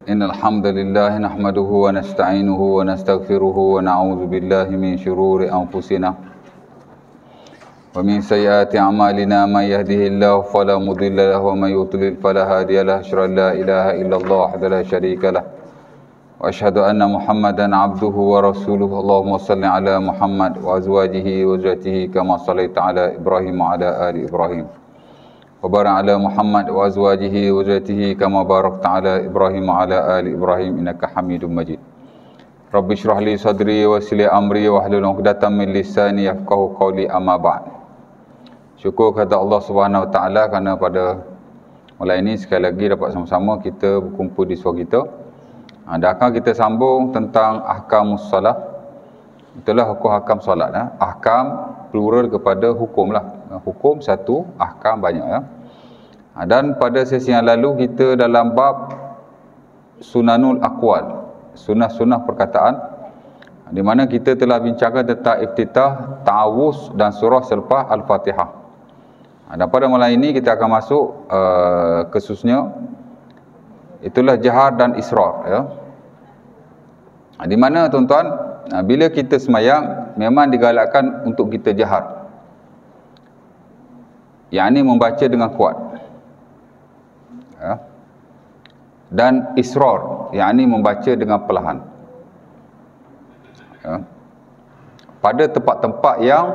إن الحمد لله نحمده ونستعينه ونستغفره ونعوذ بالله من شرور أنفسنا ومن سيئات أعمالنا من يهده الله فلا مضل له ومن يضلل فلا هادي له أشهد أن لا إله إلا الله وحده لا شريك له وأشهد أن محمدا عبده ورسوله اللهم صل على محمد وأزواجه وذريته كما صليت على إبراهيم وعلى آل إبراهيم وبارك على محمد وأزواجه وذريته كما باركت على إبراهيم وعلى آل إبراهيم إنك حميد مجيد رب اشرح لي صدري ويسر لي أمري واحلل عقدة من لساني يفقهوا قولي أما بعد. Syukur kepada Allah Subhanahu Wa Taala kerana pada malam ini sekali lagi dapat sama-sama kita berkumpul di suara kita. Dan akan kita sambung tentang ahkamus salat. Itulah hukum ahkam salat. Ahkam plural kepada hukum lah. Hukum satu, ahkam banyak ya. Dan pada sesi yang lalu kita dalam bab sunanul aqwal, sunnah-sunnah perkataan, di mana kita telah bincangkan tentang iftitah, ta'awuz dan surah selepas Al-Fatihah. Dan pada malam ini kita akan masuk khususnya itulah jahar dan israr ya. Di mana tuan-tuan, bila kita semayang memang digalakkan untuk kita jahar, yang ini membaca dengan kuat ya. Dan israr, yang ini membaca dengan perlahan ya. Pada tempat-tempat yang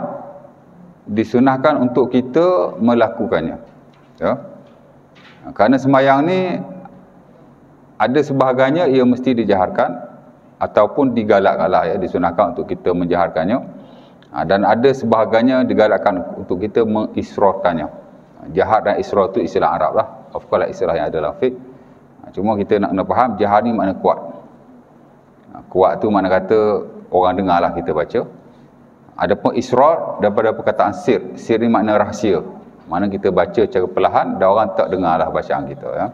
disunahkan untuk kita melakukannya ya. Kerana sembahyang ni ada sebahagiannya ia mesti dijaharkan ataupun digalak-galak ya, disunahkan untuk kita menjaharkannya. Dan ada sebahagiannya digalakkan untuk kita mengisrarkannya. Jahar dan israr itu istilah Arab lah, of course istilah yang ada dalam fiqh. Cuma kita nak kena faham jahar ni makna kuat. Kuat tu makna kata orang dengar lah kita baca. Adapun israr daripada perkataan sir. Sir ni makna rahsia. Mana kita baca secara perlahan dan orang tak dengar lah bacaan kita ya.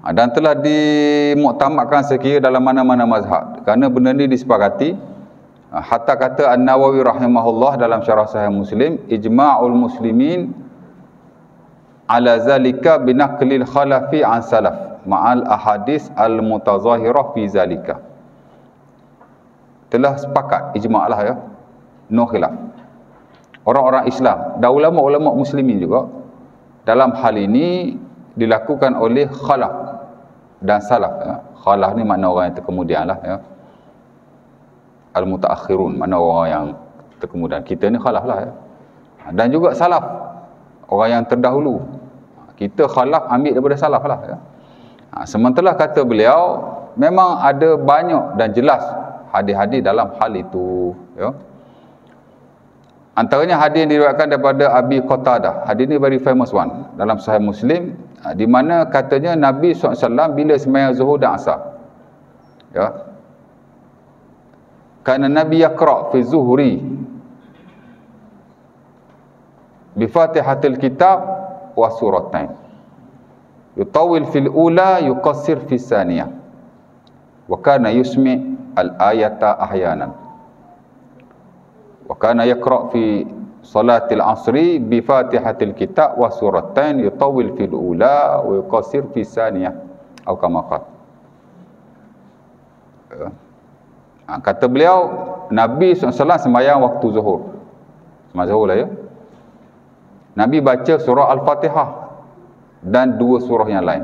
Dan telah dimuktamadkan sekira dalam mana-mana mazhab. Kerana benda ni disepakati. Hatta kata An-Nawawi rahimahullah dalam syarah Sahih Muslim, ijma'ul muslimin ala zalika binaqlil khalafi an salaf ma'al ahadis al-mutazahirah fi zalika. Telah sepakat, ijma' lah ya, no khilaf, orang-orang Islam dan ulama-ulama muslimin juga dalam hal ini dilakukan oleh khalaf dan salaf ya. Khalaf ni makna orang yang terkemudian lah ya. Al-mutaakhirun makna orang yang terkemudian. Kita ni khalaf lah ya. Dan juga salaf, orang yang terdahulu. Kita khalaf ambil daripada salaf lah ya. Sementara kata beliau memang ada banyak dan jelas hadis-hadis dalam hal itu ya. Antaranya hadis yang diriwayatkan daripada Abi Qatadah. Hadis ni very famous one dalam Sahih Muslim, di mana katanya Nabi SAW bila sembahyang zuhur dan asar ya, kerana Nabi yaqra fi zuhri bi Fatihatil Kitab wa suratain, yutawil fil ula yuqassir fi tsaniyah, wa kana yusmi al-ayata ahyanan, wa kana yaqra fi salatil asri bi Fatihatil Kitab wa suratain yutawil fil ula wa yuqassir fi tsaniyah atau kama qala. Kata beliau Nabi SAW sembahyang waktu zuhur, sembahyang zuhur lah ya, Nabi baca surah Al-Fatihah dan dua surah yang lain.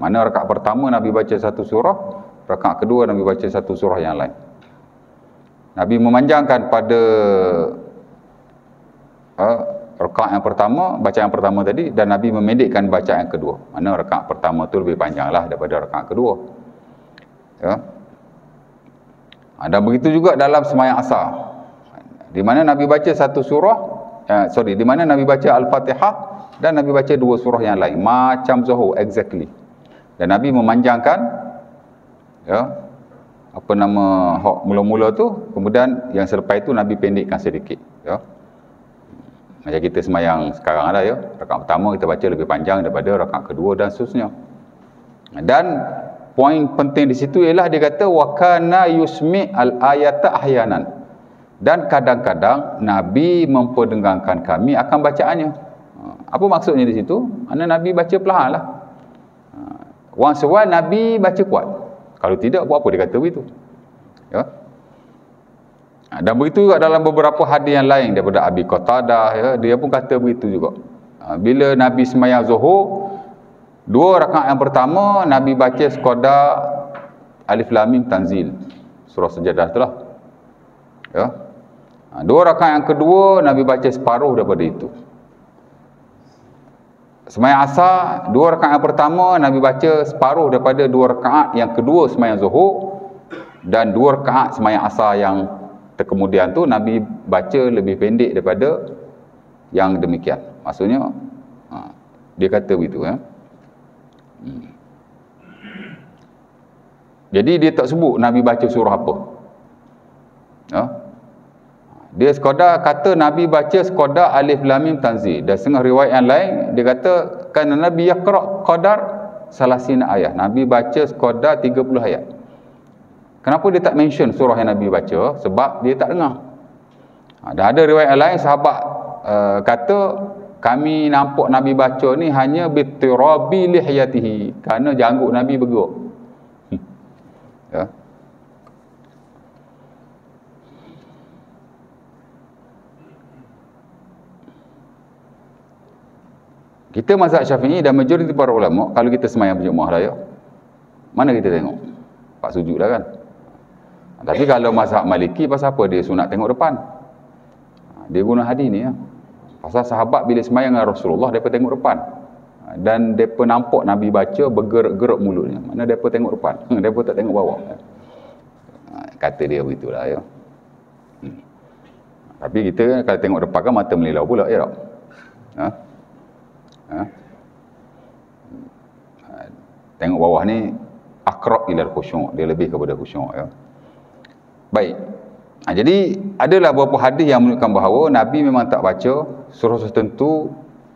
Mana rakaat pertama Nabi baca satu surah, rakaat kedua Nabi baca satu surah yang lain. Nabi memanjangkan pada rakaat yang pertama, bacaan yang pertama tadi, dan Nabi memendekkan bacaan yang kedua. Mana rakaat pertama tu lebih panjang lah daripada rakaat kedua ya. Dan begitu juga dalam sembahyang asar, di mana Nabi baca satu surah, di mana Nabi baca Al-Fatihah dan Nabi baca dua surah yang lain macam zuhur exactly. Dan Nabi memanjangkan ya, apa nama mula-mula tu, kemudian yang selepas itu Nabi pendekkan sedikit ya. Macam kita sembahyang sekarang ada ya, rakaat pertama kita baca lebih panjang daripada rakaat kedua dan seterusnya. Dan poin penting di situ ialah dia kata wa kana yusmi al-ayata ahyanan, dan kadang-kadang Nabi memperdengarkan kami akan bacaannya. Apa maksudnya di situ? Kerana Nabi baca perlahan lah. Orang seruan Nabi baca kuat. Kalau tidak, buat apa dia kata begitu? Ya. Dan begitu juga dalam beberapa hadis yang lain daripada Abi Qatadah, ya, dia pun kata begitu juga. Bila Nabi sembahyang Zuhur, 2 rakaat yang pertama Nabi baca sekadar Alif Lam Mim Tanzil, surah Sajadah itulah. Ya. 2 rakaat yang kedua Nabi baca separuh daripada itu. Sembahyang Asar, 2 rakaat yang pertama Nabi baca separuh daripada 2 rakaat yang kedua sembahyang Zuhur, dan 2 rakaat sembahyang Asar yang terkemudian tu Nabi baca lebih pendek daripada yang demikian. Maksudnya dia kata begitu, ya. Jadi dia tak sebut Nabi baca surah apa, ya. Dia sekadar kata Nabi baca sekadar Alif Lam Mim Tanzil. Dan setengah riwayat yang lain dia kata kan Nabi yaqra qadar salasina ayat. Nabi baca sekadar 30 ayat. Kenapa dia tak mention surah yang Nabi baca? Sebab dia tak dengar. Dan ada riwayat yang lain sahabat kata kami nampak Nabi baca ni hanya bitirabi lihiyatihi, kerana janggut Nabi bergerak. Ya. Kita mazhab Syafi'i dan majoriti para ulama, kalau kita sembahyang berjemaah raya, mana kita tengok? Pak sujud dah kan. Tapi kalau mazhab Maliki, pasal apa dia sunat tengok depan? Dia guna hadis ni, ya. Pasal sahabat bila sembahyang dengan Rasulullah, mereka tengok depan. Dan mereka nampak Nabi baca bergerak-gerak mulutnya. Mana mereka tengok depan? Mereka tak tengok bawah. Kata dia begitulah, ya. Tapi kita kalau tengok depan kan mata melilau pula, ya tak? Tengok bawah ni akrab ilal khusyuk, dia lebih kepada khusyuk, ya. Baik. Jadi adalah beberapa hadis yang menunjukkan bahawa Nabi memang tak baca surah tertentu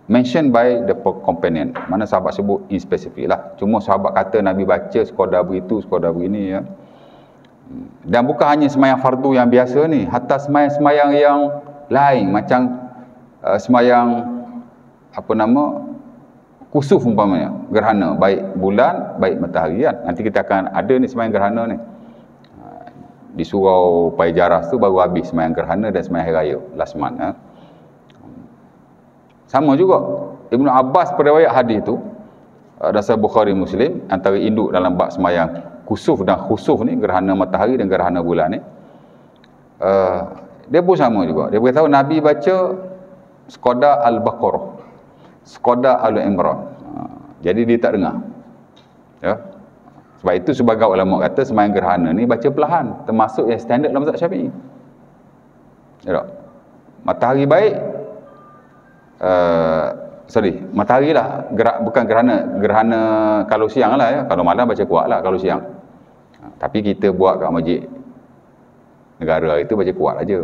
mentioned by the companion. Mana sahabat sebut in specific lah. Cuma sahabat kata Nabi baca sekadar begitu, sekadar begini, ya. Dan bukan hanya sembahyang fardu yang biasa ni, hatta sembahyang-sembahyang yang lain macam sembahyang kusuf umpamanya, gerhana, baik bulan, baik matahari, kan. Nanti kita akan ada ni sembahyang gerhana ni. Di surau Paijaras tu baru habis sembahyang gerhana dan sembahyang hari raya last month, ya. Sama juga Ibnu Abbas periwayat hadis tu dasar Bukhari Muslim, antara induk dalam bab sembahyang kusuf dan khusuf ni, gerhana matahari dan gerhana bulan ni, dia pun sama juga. Dia beritahu Nabi baca sekadar Al-Baqarah, sekadar Al-Imran. Jadi dia tak dengar, ya. Sebab itu sebagai ulama kata sembahyang gerhana ni baca perlahan, termasuk yang standard dalam mazhab Syafi'i. Ya tak? Matahari baik, matahari lah, bukan gerhana kalau siang lah, ya. Kalau malam baca kuat lah kalau siang. Tapi kita buat kat masjid negara itu baca kuat aja.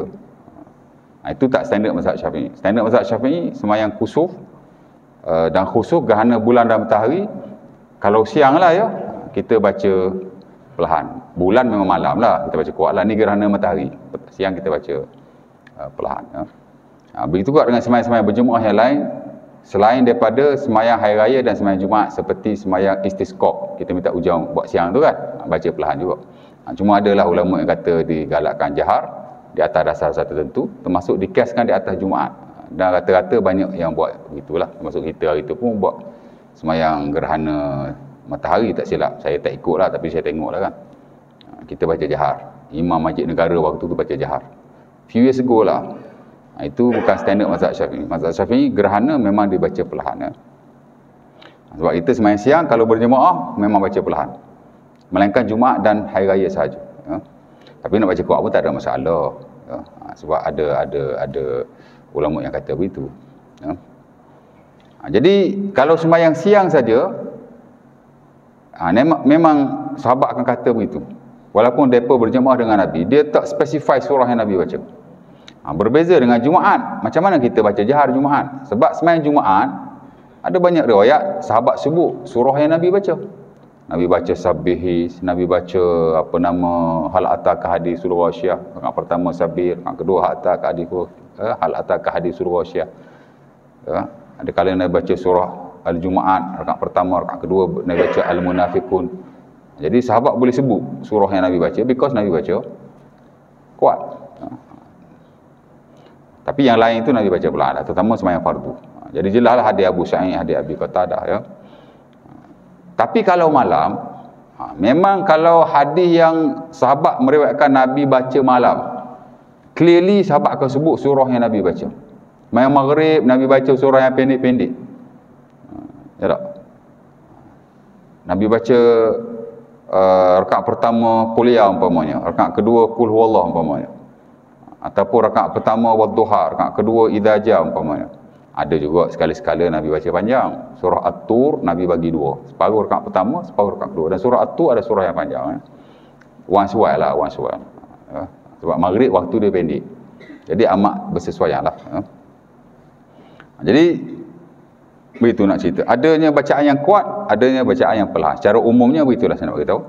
Itu tak standard mazhab Syafi'i. Standard mazhab Syafi'i sembahyang kusuf dan khusuf, gerhana bulan dan matahari, kalau siang lah, ya, kita baca perlahan. Bulan memang malam lah kita baca kuat lah. Ni gerhana matahari, siang kita baca perlahan, ya. Begitu juga dengan sembahyang-sembahyang berjemaah yang lain selain daripada sembahyang hari raya dan sembahyang Jumaat, seperti sembahyang istisqa, kita minta hujan buat siang tu kan, baca perlahan juga. Cuma adalah ulama yang kata digalakkan jahar di atas dasar tertentu, termasuk dikiaskan di atas Jumaat. Dan rata-rata banyak yang buat begitulah, termasuk kita hari tu pun buat sembahyang gerhana matahari, tak silap. Saya tak ikut lah, tapi saya tengok lah, kan. Kita baca jahar. Imam Masjid Negara waktu tu baca jahar. Few years ago lah. Itu bukan standard mazhab Syafi'i. Mazhab Syafi'i gerhana memang dibaca perlahan, ya. Sebab itu sembahyang siang kalau berjemaah memang baca perlahan, melainkan Jumaat dan hari raya sahaja, ya. Tapi nak baca kuat pun tak ada masalah, ya. Sebab ada ulama yang kata begitu, ya. Jadi kalau sembahyang siang saja, memang sahabat akan kata begitu. Walaupun mereka berjemaah dengan Nabi, dia tak specify surah yang Nabi baca. Berbeza dengan Jumaat. Macam mana kita baca jahar Jumaat? Sebab sembahyang Jumaat ada banyak riwayat sahabat sebut surah yang Nabi baca. Nabi baca Sabbih, Nabi baca hal ataka hadis surah Wasyah. Rakaat pertama Sabbih, rakaat kedua hal ataka hadis surah Wasyah. Ya. Ada kali Nabi baca surah Al-Jumaat, rakaat pertama, rakaat kedua Nabi baca Al-Munafiqun. Jadi sahabat boleh sebut surah yang Nabi baca because Nabi baca kuat. Tapi yang lain itu Nabi baca perlahan, terutama sembahyang fardu. Jadi jelaslah hadis Abu Sa'id, hadis Abi Qatadah ya. Tapi kalau malam, memang kalau hadis yang sahabat meriwayatkan Nabi baca malam, clearly sahabat akan sebut surah yang Nabi baca. Sembahyang maghrib Nabi baca surah yang pendek-pendek. Ya tak? Nabi baca rakaat pertama kuliah umpamanya, rakaat kedua qul huwallah umpamanya, ataupun rakaat pertama wadduha, rakaat kedua idza ja umpamanya. Ada juga sekali-sekala Nabi baca panjang. Surah At-Tur Nabi bagi dua, separuh rakaat pertama, separuh rakaat kedua. Dan surah At-Tur ada surah yang panjang ya. One swal ya. Sebab maghrib waktu dia pendek, jadi amat bersesuaian lah ya. Jadi begitu nak cerita. Adanya bacaan yang kuat, adanya bacaan yang perlahan. Secara umumnya begitulah saya nak beritahu.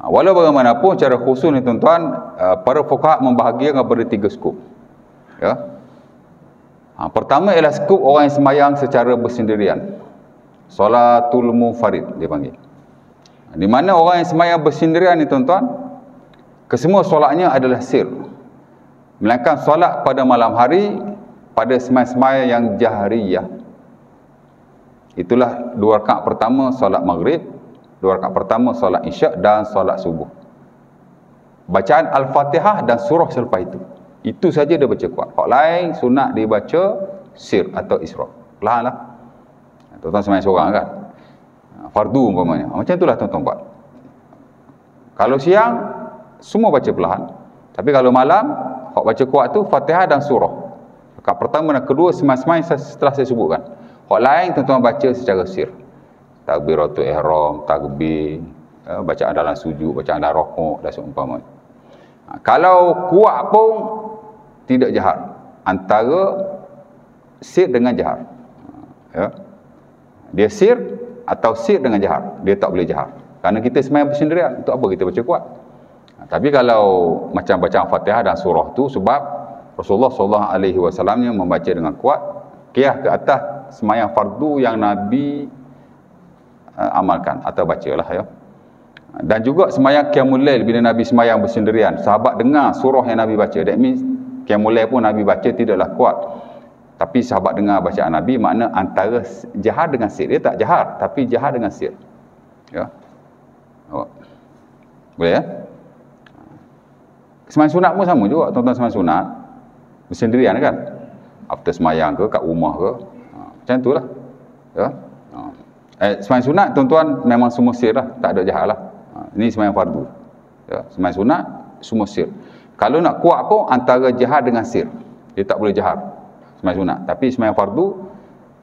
Walau bagaimanapun secara khusus ni tuan-tuan, para fuqaha membahagikan kepada 3 skop. Ya. Pertama ialah skop orang yang sembahyang secara bersendirian. Solatul munfarid dia panggil. Di mana orang yang sembahyang bersendirian ni tuan-tuan, kesemua solatnya adalah sir. Melainkan solat pada malam hari, pada sembahyang yang jahriyah. Itulah 2 rakaat pertama solat maghrib, 2 rakaat pertama solat isyak dan solat subuh. Bacaan Al-Fatihah dan surah selepas itu. Itu saja dia baca kuat. Hak lain sunat dia baca sir atau isra. Perlahan lah. Tuan-tuan sembahyang seorang kan. Fardu umpamanya. Macam itulah tuan-tuan buat. Kalau siang semua baca perlahan. Tapi kalau malam hak baca kuat tu Fatihah dan surah. Rakaat pertama dan kedua semai-semai setelah saya sebutkan. Hak lain tuan-tuan baca secara sir. Takbiratul ihram, takbir, bacaan dalam sujud, bacaan dalam rukuk dan seumpamanya. Kalau kuat pun tidak jahar, antara sir dengan jahar. Ya. Dia sir atau sir dengan jahar, dia tak boleh jahar. Kerana kita sembahyang bersendirian, untuk apa kita baca kuat? Tapi kalau macam bacaan Fatihah dan surah tu, sebab Rasulullah SAW membaca dengan kuat, qiyas ke atas sembahyang fardu yang Nabi amalkan atau bacalah ya. Dan juga sembahyang qiyamul lail bila Nabi sembahyang bersendirian, sahabat dengar surah yang Nabi baca. That means qiyamul lail pun Nabi baca tidaklah kuat. Tapi sahabat dengar bacaan Nabi, makna antara jahar dengan sir. Dia tak jahar, tapi jahar dengan sir. Ya. Boleh ya? Sembahyang sunat pun sama juga, tuan-tuan. Sembahyang sunat bersendirian kan? After sembahyang ke, kat rumah ke, macam itulah. Ya. Sembahyang sunat tuan-tuan memang semua sir lah, tak ada jahar lah. Ini sembahyang fardu. Ya, sembahyang sunat semua sir. Kalau nak kuat pun antara jahar dengan sir. Dia tak boleh jahar sembahyang sunat. Tapi sembahyang fardu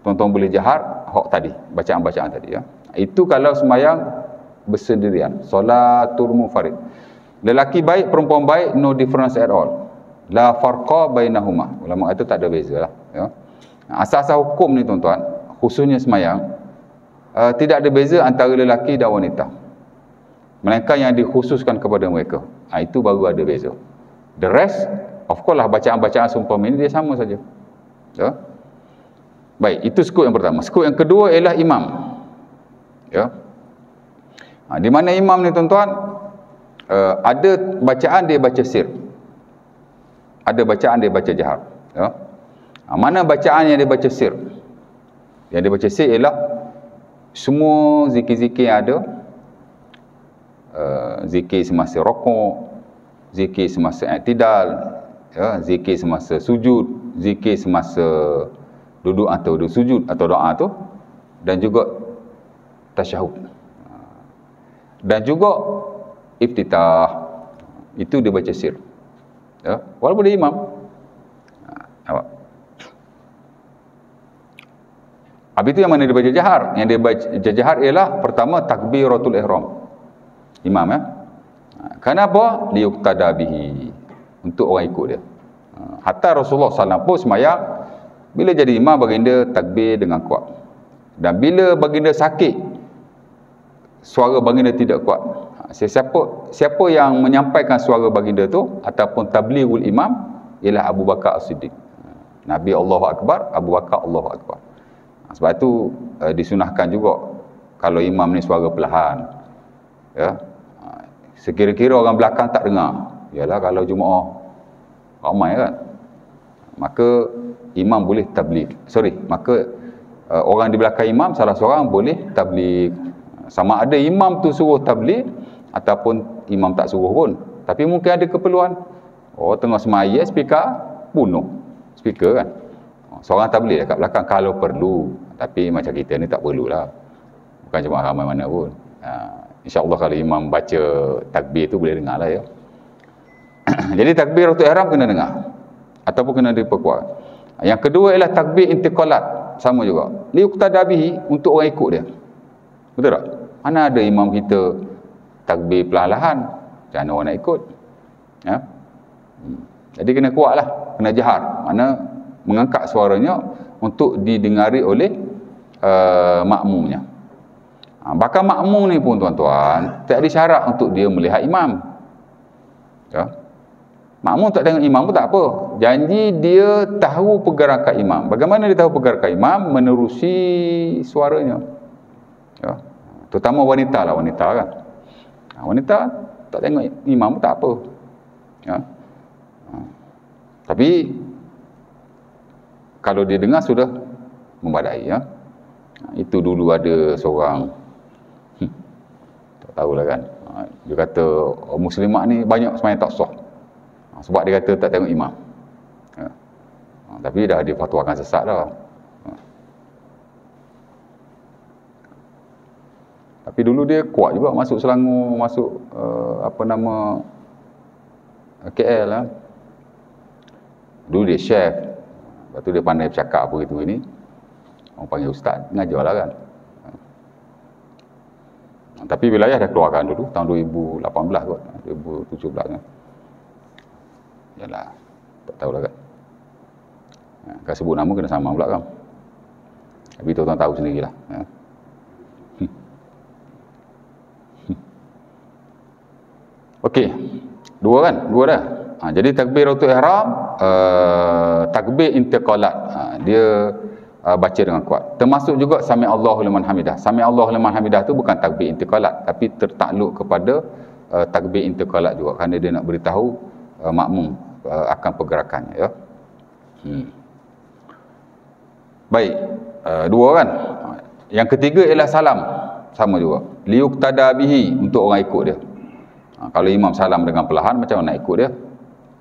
tuan-tuan boleh jahar hak tadi, bacaan-bacaan tadi ya. Itu kalau sembahyang bersendirian, solatul munfarid. Lelaki baik, perempuan baik, no difference at all. La farqa bainahuma. Ulama itu tak ada beza lah ya. Asas-asas hukum ni tuan-tuan, khususnya sembahyang, tidak ada beza antara lelaki dan wanita. Melainkan yang dikhususkan kepada mereka. Itu baru ada beza. The rest, of course lah, bacaan-bacaan seumpama ini dia sama saja. Ya. Baik, itu skop yang pertama. Skop yang kedua ialah imam. Ya. Di mana imam ni tuan-tuan, ada bacaan dia baca sir. Ada bacaan dia baca jahar. Ya. Mana bacaan yang dia baca sir? Yang dia baca sir ialah semua zikir-zikir yang ada, zikir semasa rukuk, zikir semasa i'tidal, ya, zikir semasa sujud, zikir semasa duduk atau duduk sujud atau doa tu, dan juga tasyahud, dan juga iftitah. Itu dia baca sir ya, walaupun dia imam. Habis itu yang mana dia baca jahar? Yang dia baca jahar ialah pertama takbiratul ihram. Imam ya. Kenapa? Liuqtada bihi. Untuk orang ikut dia. Hatta Rasulullah SAW pun sembahyang, bila jadi imam baginda takbir dengan kuat. Dan bila baginda sakit, suara baginda tidak kuat. Siapa yang menyampaikan suara baginda tu ataupun tablighul imam ialah Abu Bakar As-Siddiq. Nabi Allahu Akbar, Abu Bakar Allahu Akbar. Sebab tu disunahkan juga kalau imam ni suara perlahan, ya, sekira-kira orang belakang tak dengar. Yalah, kalau Jumaat ramai kan, maka imam boleh tabligh. Maka orang di belakang imam salah seorang boleh tabligh. Sama ada imam tu suruh tabligh ataupun imam tak suruh pun. Tapi mungkin ada keperluan. Tengah semaya speaker bunuh speaker kan. Seorang tabligh dekat belakang kalau perlu. Tapi macam kita ni tak perlulah. Bukan cuma ramai mana pun. InsyaAllah kalau imam baca takbir tu boleh dengar lah ya. Jadi takbiratul ihram kena dengar ataupun kena diperkuat. Yang kedua ialah takbir intiqalat, sama juga. Liuqtada bihi, untuk orang ikut dia. Betul tak? Mana ada imam kita takbir perlahan-lahan, macam mana orang nak ikut? Ya? Jadi kena kuatlah, kena jahar. Mana mengangkat suaranya untuk didengari oleh makmumnya. Bahkan makmum ni pun tuan-tuan, tak ada syarat untuk dia melihat imam. Ya? Makmum tak tengok imam pun tak apa. Janji dia tahu pergerakan imam. Bagaimana dia tahu pergerakan imam? Menerusi suaranya. Ya? Terutama wanita lah, wanita kan. Wanita tak tengok imam pun tak apa. Ya? Tapi kalau dia dengar sudah membadai. Ya? Itu dulu ada seorang, tak tahulah kan, dia kata muslimat ni banyak semayang tak sah sebab dia kata tak tengok imam. Ya. Tapi dah difatwakan sesat dah. Tapi dulu dia kuat juga masuk Selangor, masuk KL lah. Dulu dia chef, lepas tu dia pandai bercakap apa gitu ini. Orang panggil ustaz, ngajar lah kan. Tapi wilayah dah keluarkan dulu tahun 2018 kot, 2017 kan. Yalah, tak tahulah kan. Kalau sebut nama kena sama pula kan. Tapi tuan-tuan tahu sendirilah. Okey, dua kan? Dua dah. Jadi takbiratul ihram, takbir intiqalat. Dia baca dengan kuat. Termasuk juga sami Allahu liman hamidah. Sami Allahu liman hamidah tu bukan takbir intiqalat, tapi tertakluk kepada takbir intiqalat juga, kerana dia nak beritahu makmum akan pergerakannya ya. Baik, dua kan. Yang ketiga ialah salam, sama juga. Liuqtada bihi, untuk orang ikut dia. Kalau imam salam dengan perlahan, macam mana nak ikut dia?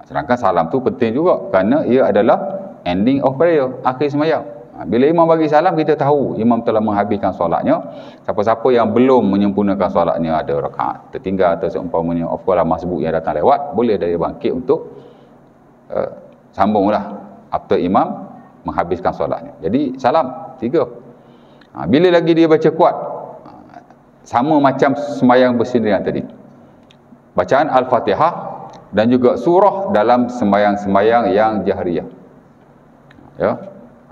Sedangkan salam tu penting juga, kerana ia adalah ending of prayer, akhir sembahyang. Bila imam bagi salam, kita tahu imam telah menghabiskan solatnya. Siapa-siapa yang belum menyempurnakan solatnya, ada rakaat tertinggal atau seumpamanya, of course lah masbuk yang datang lewat, boleh dia bangkit untuk sambunglah after imam menghabiskan solatnya. Jadi salam, tiga. Bila lagi dia baca kuat, sama macam sembahyang bersendirian tadi. Bacaan Al-Fatihah dan juga surah dalam sembahyang-sembahyang yang jahriyah. Ya.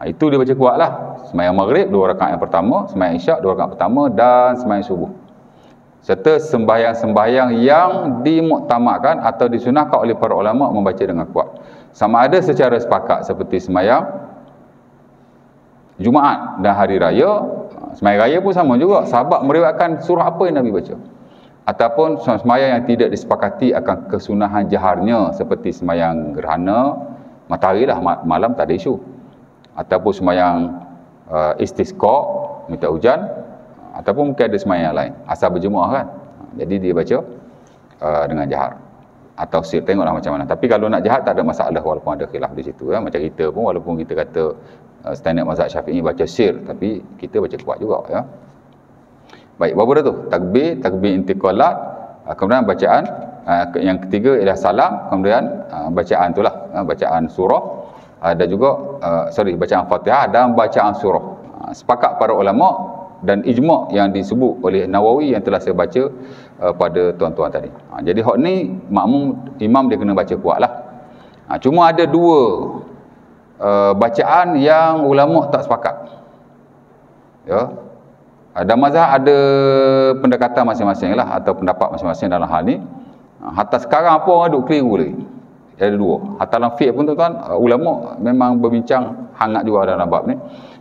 Itu dia baca kuat lah. Sembahyang maghrib 2 rakaat yang pertama, sembahyang isyak 2 rakaat pertama, dan sembahyang subuh. Serta sembahyang-sembahyang yang dimuktamadkan atau disunahkan oleh para ulama membaca dengan kuat. Sama ada secara sepakat seperti sembahyang Jumaat dan hari raya. Sembahyang raya pun sama juga. Sahabat meriwayatkan surah apa yang Nabi baca. Ataupun sembahyang yang tidak disepakati akan kesunahan jaharnya, seperti sembahyang gerhana matahari lah, malam tak ada isu. Ataupun sembahyang istisqa, minta hujan, ataupun mungkin ada sembahyang yang lain asal berjemaah kan. Jadi dia baca dengan jahar atau sir, tengoklah macam mana. Tapi kalau nak jahar tak ada masalah, walaupun ada khilaf di situ ya. Macam kita pun, walaupun kita kata standard mazhab Syafi'i baca sir, tapi kita baca kuat juga ya. Baik, berapa dah tu? Takbir intiqalat, kemudian bacaan yang ketiga ialah salam, kemudian bacaan itulah, bacaan surah, ada juga bacaan Fatihah dan bacaan surah. Sepakat para ulama dan ijma' yang disebut oleh Nawawi yang telah saya baca pada tuan-tuan tadi. Jadi hak ni makmum, imam dia kena baca kuatlah. Cuma ada dua bacaan yang ulama tak sepakat. Ya. Dan mazhab ada pendekatan masing-masing lah, atau pendapat masing-masing dalam hal ni. Hatta sekarang apa orang duk keliru lagi. Ada dua. Hatta dalam fiqh pun tuan-tuan, ulama memang berbincang hangat juga dalam bab ni.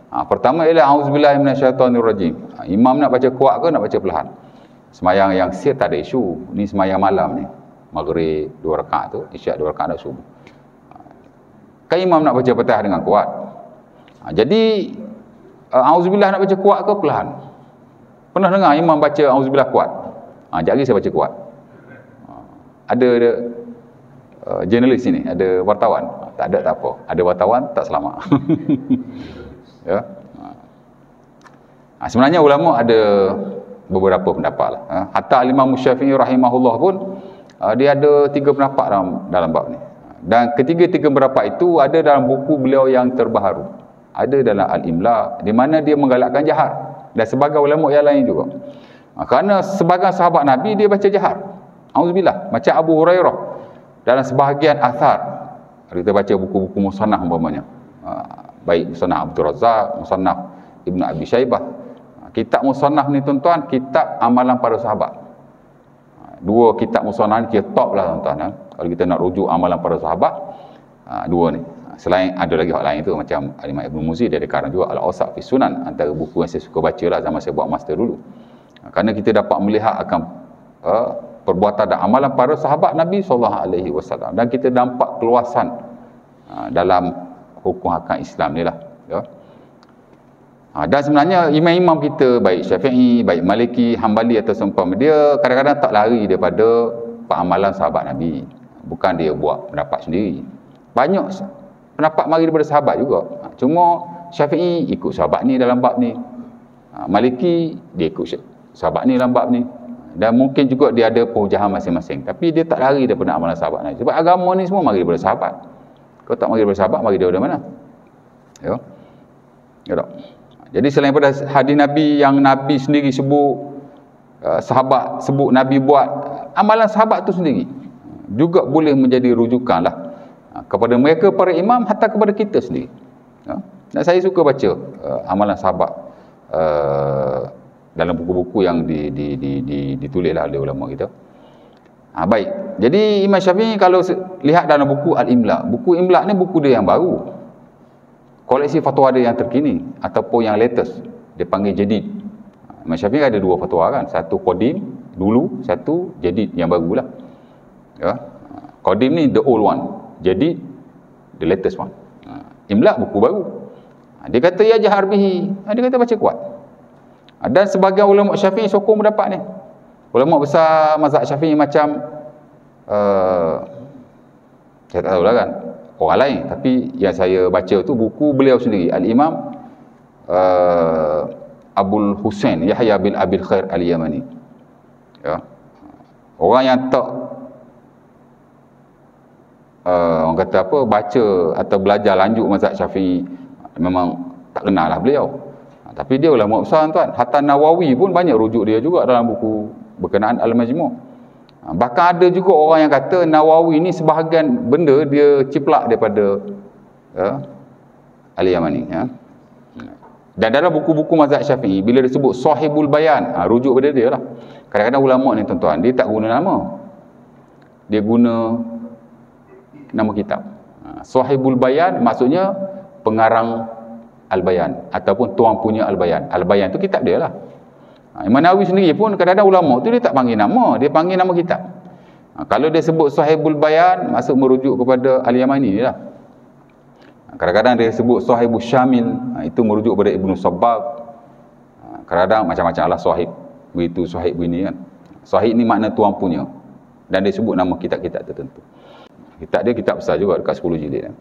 Pertama ialah auzubillahi minasyaitonirrajim. Imam nak baca kuat ke nak baca perlahan? Semayang yang sir tak ada isu. Ni semayang malam ni. Maghrib 2 rakaat tu, isyak 2 rakaat dah subuh. Kan imam nak baca Fatihah dengan kuat. Jadi auzubillah nak baca kuat ke perlahan? Pernah dengar imam baca auzubillah kuat? Sekejap lagi saya baca kuat. Ada jurnalis sini, ada wartawan. Tak ada, tak apa. Ada wartawan, tak selamat. Ya. Sebenarnya ulama ada beberapa pendapat lah. Hatta Imam Syafi'i rahimahullah pun dia ada 3 pendapat dalam bab ni. Dan ketiga-tiga pendapat itu ada dalam buku beliau yang terbaharu. Ada dalam Al-Imla, di mana dia menggalakkan jahar. Dan sebagai ulama yang lain juga. Kerana sebagai sahabat Nabi dia baca jahar. Auzubillah. Macam Abu Hurairah dalam sebahagian athar. Kita baca buku-buku musannaf umpamanya. Baik musannaf Abdul Razak, musannaf Ibnu Abi Syaibah. Kitab musannaf ni tuan-tuan, kitab amalan para sahabat. 2 kitab musannaf ni kira top lah tuan-tuan. Kalau kita nak rujuk amalan para sahabat, 2 ni. Selain ada lagi hal lain tu macam Imam Ibnu Muzi, dia ada karang juga Al-Awsat fi Sunan, antara buku yang saya suka baca lah zaman saya buat master dulu. Kerana kita dapat melihat akan perbuatan dan amalan para sahabat Nabi SAW, dan kita nampak keluasan dalam hukum hakam Islam ni lah, ya. Dan sebenarnya imam-imam kita, baik Syafi'i, baik Maliki, Hambali atau seumpama, dia kadang-kadang tak lari daripada amalan sahabat Nabi. Bukan dia buat pendapat sendiri. Banyak pendapat mari daripada sahabat juga. Cuma Syafi'i ikut sahabat ni dalam bab ni. Maliki dia ikut sahabat ni dalam bab ni. Dan mungkin juga dia ada perujahan masing-masing. Tapi dia tak lari daripada amalan sahabat Nabi. Sebab agama ni semua mari daripada sahabat. Kalau tak mari daripada sahabat, mari daripada mana? Ya. Ya tak? Jadi selain daripada hadis Nabi yang Nabi sendiri sebut, sahabat sebut Nabi buat, amalan sahabat tu sendiri juga boleh menjadi rujukan lah kepada mereka, para imam, hatta kepada kita sendiri. Ya. Dan saya suka baca amalan sahabat dalam buku-buku yang ditulis lah oleh ulama kita. Baik. Jadi Imam Syafi'i kalau lihat dalam buku Al-Imla, buku Imla ni buku dia yang baru. Koleksi fatwa dia yang terkini ataupun yang latest, dia panggil jadid. Imam Syafi'i ada 2 fatwa kan, satu qadim dulu, satu jadid yang barulah. Ya. Qadim ni the old one, jadid the latest one. Imla buku baru. Dia kata ya jahar bihi, dia kata baca kuat. Dan sebagian ulama Syafi'i sokong pendapat ni. Ulama besar mazhab Syafi'i macam saya tak tahulah kan orang lain, tapi yang saya baca tu buku beliau sendiri, Al-Imam Abul Husain Yahya bin Abil Khair Al-Yamani. Ya. Orang yang tak orang kata apa, baca atau belajar lanjut mazhab Syafi'i memang tak kenal lah beliau. Tapi dia ulama besar tuan. Hatta Nawawi pun banyak rujuk dia juga dalam buku berkenaan Al-Majmu'. Bahkan ada juga orang yang kata Nawawi ni sebahagian benda dia ciplak daripada Al-Yamani, ya. Dan dalam buku-buku mazhab Syafi'i bila disebut Sahibul Bayan, rujuk pada dia lah. Kadang-kadang ulama ni tuan-tuan, dia tak guna nama. Dia guna nama kitab. Sahibul Bayan maksudnya pengarang Al-Bayan ataupun tuan punya Al-Bayan. Al-Bayan tu kitab dia lah. Imam Nawawi sendiri pun kadang-kadang ulama tu dia tak panggil nama, dia panggil nama kitab. Kalau dia sebut Sahibul Bayan, maksud merujuk kepada Al-Yamani lah. Kadang-kadang dia sebut Sahibul Syamil, itu merujuk kepada Ibnu Sabbag. Kadang-kadang macam-macam lah sahib, begitu sahib begini kan. Sahib ni makna tuan punya, dan dia sebut nama kitab-kitab tertentu. Kitab dia kitab besar juga, dekat 10 jilid kan.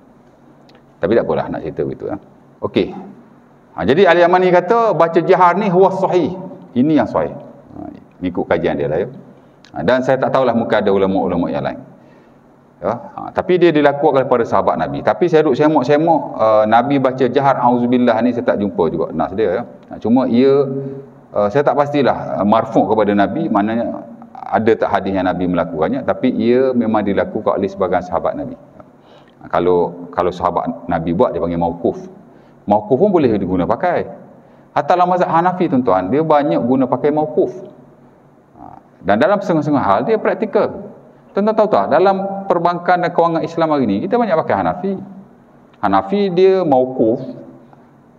Tapi tak apalah nak cerita begitu kan. Okey. Jadi Al-Yamani kata baca jahar ni huwa sahih. Ini yang sahih. Ikut kajian dia lah ya. Dan saya tak tahulah mungkin ada ulama-ulama yang lain. Ya. Tapi dia dilakukan kepada sahabat Nabi. Tapi saya duduk semok-semok Nabi baca jahar auzubillah ni saya tak jumpa juga nas dia ya. Cuma ia saya tak pastilah marfu' kepada Nabi, maknanya ada tak hadis yang Nabi melakukannya, tapi ia memang dilakukan oleh sebahagian sahabat Nabi. Kalau sahabat Nabi buat dia panggil mauquf. Mauquf pun boleh diguna pakai. Hatta dalam mazhab Hanafi tuan-tuan, dia banyak guna pakai mauquf. Dan dalam setengah-setengah hal dia praktikal. Tuan-tuan tahu tak, dalam perbankan dan kewangan Islam hari ni kita banyak pakai Hanafi. Hanafi dia mauquf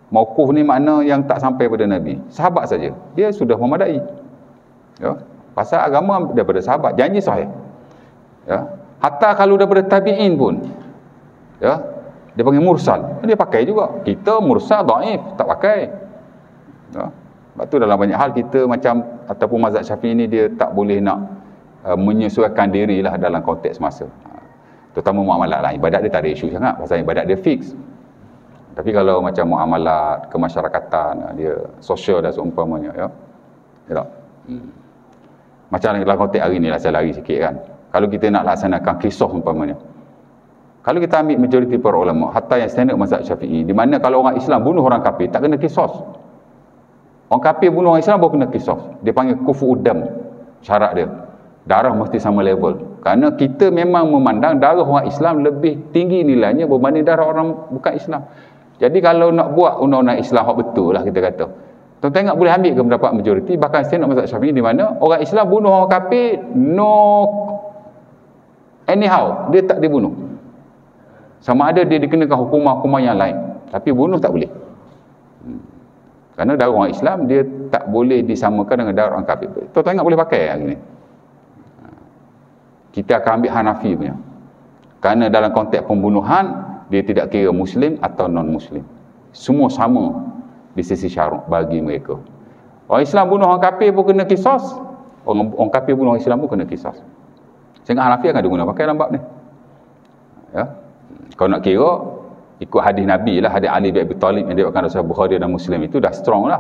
Mauquf ni makna yang tak sampai pada Nabi. Sahabat saja. Dia sudah memadai. Ya. Pasal agama daripada sahabat. Janji sahih. Ya. Hatta kalau daripada tabi'in pun. Ya. Dia panggil mursal. Dia pakai juga. Kita mursal dhaif, tak pakai. Ya. Sebab tu dalam banyak hal kita macam ataupun mazhab Syafi'i ni dia tak boleh nak menyesuaikan dirilah dalam konteks masa. Terutama muamalat lah. Ibadat dia tak ada isu sangat. Pasal ibadat dia fix. Tapi kalau macam muamalat, kemasyarakatan, dia sosial dan seumpamanya, ya. Ya. Macam dalam konteks hari ni lah, saya lari sikit kan. Kalau kita nak laksanakan kisah umpamanya. Kalau kita ambil majoriti para ulama, hatta yang standard mazhab Syafi'i, di mana kalau orang Islam bunuh orang kafir, tak kena kisos. Orang kafir bunuh orang Islam baru kena kisos. Dia panggil kufu udam. Syarat dia. Darah mesti sama level. Kerana kita memang memandang darah orang Islam lebih tinggi nilainya berbanding darah orang bukan Islam. Jadi kalau nak buat undang-undang Islam hak betul lah kita kata. Tuan tengok boleh ambil ke pendapat majoriti, bahkan standard mazhab Syafi'i di mana orang Islam bunuh orang kafir anyhow, dia tak dibunuh. Sama ada dia dikenakan hukuman-hukuman yang lain, tapi bunuh tak boleh. Kerana darah orang Islam dia tak boleh disamakan dengan darah orang kafir. Tuan tengok boleh pakai hari ni. Kita akan ambil Hanafi punya. Kerana dalam konteks pembunuhan dia tidak kira Muslim atau non-Muslim. Semua sama di sisi syarak bagi mereka. Orang Islam bunuh orang kafir pun kena kisos. Orang kafir bunuh orang Islam pun kena kisos. Sehingga Hanafi akan diguna pakai dalam bab ni. Ya. Kalau nak kira ikut hadis Nabi lah, hadis Ali bin Abi Talib yang diriwayatkan oleh Bukhari dan Muslim itu dah strong lah.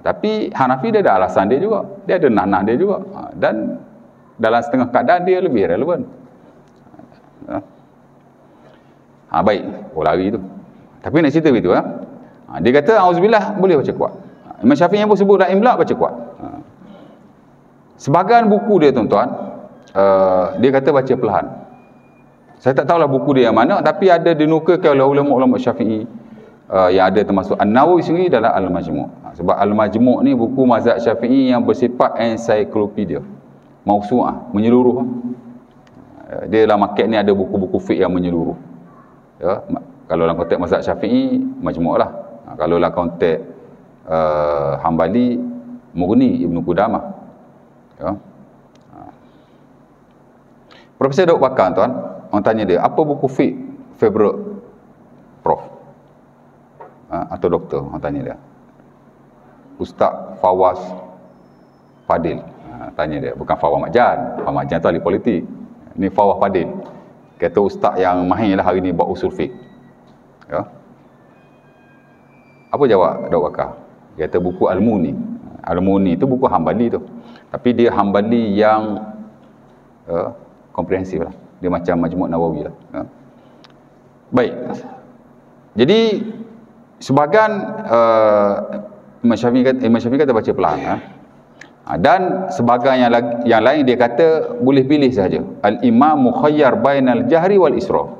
Tapi Hanafi dia ada alasan dia juga. Dia ada nanah dia juga. Dan dalam setengah keadaan dia lebih relevan. Baik, lari tu. Tapi nak cerita begitu dia kata auzubillah boleh baca kuat. Imam Syafi'i pun sebut dalam imla baca kuat. Sebahagian buku dia tuan-tuan, dia kata baca perlahan. Saya tak tahulah buku dia yang mana, tapi ada dinukulkan oleh ulama-ulama Syafi'i yang ada termasuk An-Nawawi sendiri dalam Al-Majmu'. Sebab Al-Majmu' ni buku mazhab Syafi'i yang bersifat ensiklopedia. Mausu'ah, menyeluruh. Dia dalam market ni ada buku-buku fiqh yang menyeluruh. Ya, kalau dalam konteks mazhab Syafi'i, Majmu' lah. Kalau dalam konteks Hambali, Mughni Ibnu Qudamah. Ya. Profesor Daud Bakar tuan, orang tanya dia, apa buku fiqh favorite prof? Atau doktor, orang tanya dia. Ustaz Fawaz Fadil. Tanya dia, bukan Fawaz Makjan. Fawaz Makjan tu ahli politik. Ni Fawaz Fadil. Kata ustaz yang mahir lah hari ni buat usul fiqh. Ya. Apa jawab Daud Bakar? Dia kata buku Al-Muni. Al-Muni tu buku Hambali tu. Tapi dia Hambali yang komprehensif lah. Dia macam Majmu' Nawawi lah. Ya. Baik. Jadi sebahagian Imam Syafi'i kata baca perlahan. Dan sebahagian yang lain dia kata boleh pilih saja. Al-imam mukhayyar bainal jahri wal israf.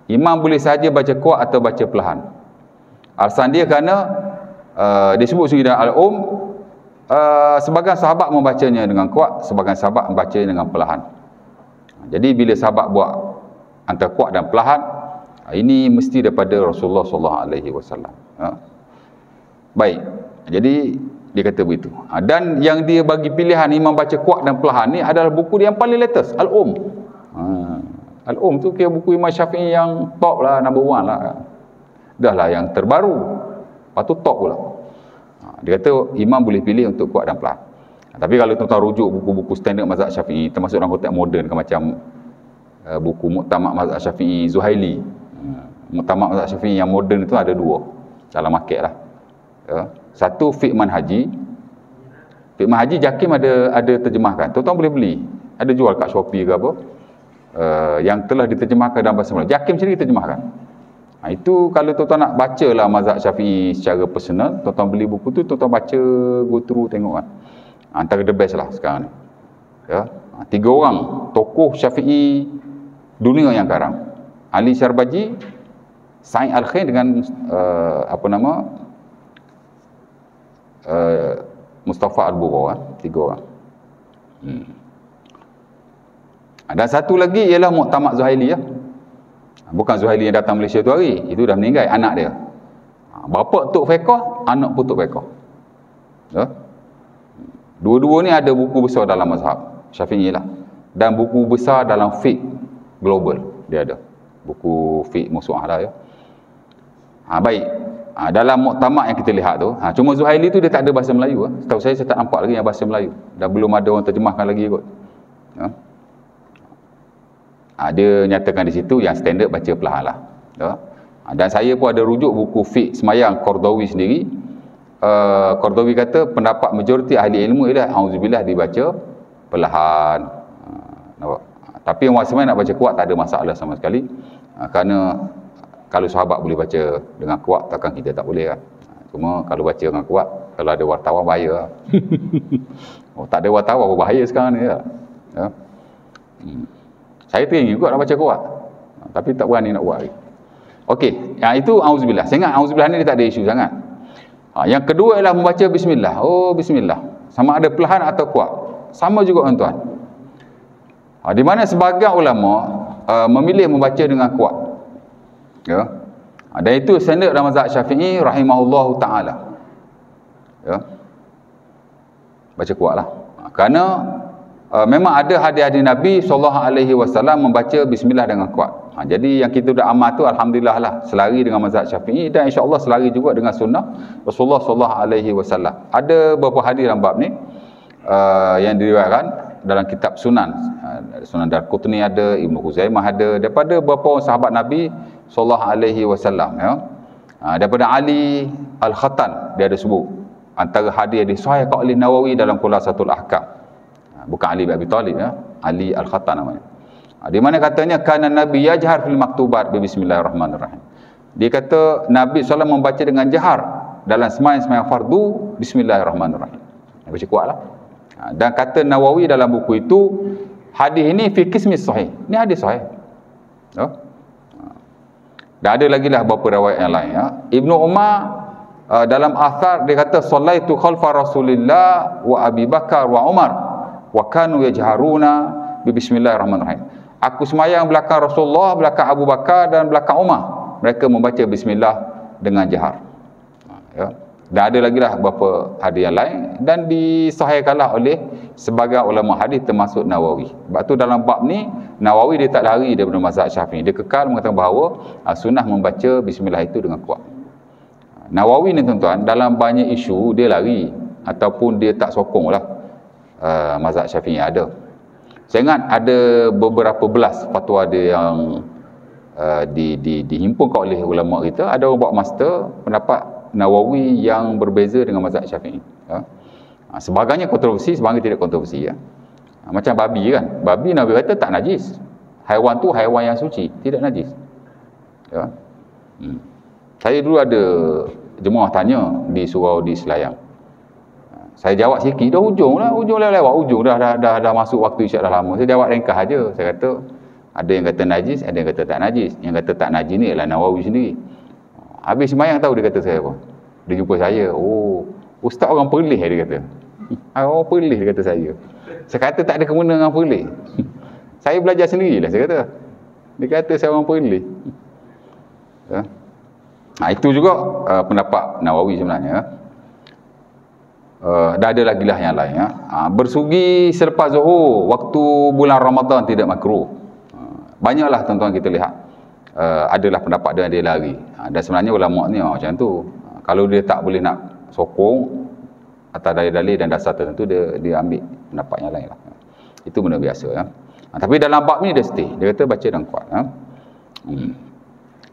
Imam boleh saja baca kuat atau baca perlahan. Alasan dia kerana disebut sendiri dalam Al-Um, sebahagian sahabat membacanya dengan kuat, sebahagian sahabat membacanya dengan perlahan. Jadi bila sahabat buat antara kuat dan perlahan, ini mesti daripada Rasulullah SAW. Baik. Jadi dia kata begitu. Dan yang dia bagi pilihan imam baca kuat dan perlahan ni adalah buku dia yang paling latest, Al-Um. Al-Um tu kira buku Imam Syafi'i yang top lah, number one lah. Dah lah yang terbaru. Lepas tu top pula. Dia kata imam boleh pilih untuk kuat dan perlahan. Tapi kalau tuan-tuan rujuk buku-buku standard mazhab Syafi'i, termasuk dalam konteks moden ke macam buku Muktamad mazhab Syafi'i Zuhaili. Muktamad mazhab Syafi'i yang moden itu ada dua dalam market lah. Ya. Satu Fiqh Manhaji. Fiqh Manhaji Jakim ada terjemahkan. Tuan-tuan boleh beli. Ada jual kat Shopee ke apa. Yang telah diterjemahkan dalam bahasa Melayu. Jakim sendiri terjemahkan. Itu kalau tuan-tuan nak baca lah mazhab Syafi'i secara personal, tuan-tuan beli buku tu, tuan-tuan baca, go through, tengok kan. Antara the best lah sekarang ni. Ya. 3 orang tokoh Syafi'i dunia yang sekarang. Ali Syarbaji, Sa'id Al-Khain dengan Mustafa Al-Bughawi, 3 orang. Dan satu lagi ialah Muktamad Zuhaili ya. Bukan Zuhaili yang datang Malaysia tu hari, itu dah meninggal, anak dia. Bapa tok fiqh, anak pun tok fiqh. Ya. Dua-dua ni ada buku besar dalam mazhab Syafi'i lah. Dan buku besar dalam fiqh global dia ada. Buku fiqh Mawsu'ah lah ya. Baik. Dalam muktamad yang kita lihat tu, cuma Zuhaili tu dia tak ada bahasa Melayu. Setahu saya tak nampak lagi yang bahasa Melayu. Dan belum ada orang terjemahkan lagi kot. Ya. Dia nyatakan di situ yang standard baca perlahan lah. Ya. Dan saya pun ada rujuk buku fiqh semayang Qardawi sendiri. Qardawi kata pendapat majoriti ahli ilmu ialah auzubillah dibaca perlahan. Tapi yang sebenarnya nak baca kuat tak ada masalah sama sekali. Kerana kalau sahabat boleh baca dengan kuat, takkan kita tak boleh kan. Cuma kalau baca dengan kuat, kalau ada wartawan bahaya lah. Tak ada wartawan pun bahaya sekarang ni lah. Ya. Saya teringin kot nak baca kuat, tapi tak berani nak buat lagi. Okey, yang itu auzubillah. Saya ingat auzubillah ni dia tak ada isu sangat. Yang kedua ialah membaca bismillah. Oh, bismillah. Sama ada perlahan atau kuat. Sama juga tuan-tuan. Di mana sebagian ulama memilih membaca dengan kuat. Ya. Dan itu standard dalam mazhab Syafi'i rahimahullahu taala. Ya. Baca kuatlah. Kerana memang ada hadis-hadis Nabi SAW membaca bismillah dengan kuat. Jadi yang kita dah amal tu alhamdulillah lah, selari dengan mazhab Syafi'i dan insya-Allah selari juga dengan sunnah Rasulullah SAW. Ada beberapa hadis dalam bab ni yang diriwayatkan dalam kitab Sunan. Sunan Darqutni ada, Ibnu Huzaimah ada, daripada beberapa sahabat Nabi SAW, ya. Daripada Ali Al-Khattan dia ada sebut antara hadis yang disahihkan oleh Nawawi dalam Khulasatul Ahkam. Bukan Ali bin Abi Talib, ya. Ali Al-Khattan namanya. Di mana katanya kana Nabi yajhar fil maktubat bi bismillahirrahmanirrahim. Dia kata Nabi SAW membaca dengan jahar dalam sembahyang fardu bismillahirrahmanirrahim. Baca kuatlah. Dan kata Nawawi dalam buku itu, hadis ini fi qismi sahih. Ini hadis sahih. Ya. Dan ada lagi lah beberapa riwayat yang lain, ya. Ibnu Umar dalam athar dia kata sallaitu khalfa Rasulillah wa Abi Bakar wa Umar wa kanu yajharuna bi bismillahirrahmanirrahim. Aku semayang belakang Rasulullah, belakang Abu Bakar dan belakang Umar. Mereka membaca bismillah dengan jahar. Ya. Dan ada lagi lah beberapa hadis yang lain dan disahihkanlah oleh sebagian ulama hadis termasuk Nawawi. Sebab tu dalam bab ni Nawawi dia tak lari daripada mazhab Syafi'i. Dia kekal mengatakan bahawa sunnah membaca bismillah itu dengan kuat. Nawawi ni tuan-tuan dalam banyak isu dia lari ataupun dia tak sokonglah mazhab Syafi'i ada. Saya ingat ada beberapa belas fatwa dia yang dihimpunkan oleh ulama kita. Ada orang buat master pendapat Nawawi yang berbeza dengan mazhab Syafi'i. Ya. Sebagainya kontroversi, sebagainya tidak kontroversi. Ya. Macam babi kan. Babi Nabi kata tak najis. Haiwan tu haiwan yang suci, tidak najis. Ya. Saya dulu ada jemaah tanya di surau di Selayang. Saya jawab sikit, dah ujung lewat ujung dah masuk waktu isyak dah lama. Saya jawab ringkas aja. Saya kata ada yang kata najis, ada yang kata tak najis. Yang kata tak najis ni ialah Nawawi sendiri. Habis sembahyang tahu dia kata saya apa? Dia jumpa saya. Oh, ustaz orang Perlis dia kata. Orang Perlis dia kata saya. Saya kata tak ada kena dengan Perlis. Saya belajar sendirilah saya kata. Dia kata saya orang Perlis. Ya. Itu juga pendapat Nawawi sebenarnya. Dah ada lagi lah yang lain, ya. Bersugi selepas zuhur waktu bulan Ramadan tidak makruh. Banyaklah tuan-tuan kita lihat adalah pendapat dia lari. Dan sebenarnya ulama ni macam tu. Kalau dia tak boleh nak sokong atas dalil-dalil dan dasar tertentu, dia ambil pendapat yang lain lah. Itu benda biasa, ya. Tapi dalam bab ni dia stay. Dia kata baca dan kuat, ya.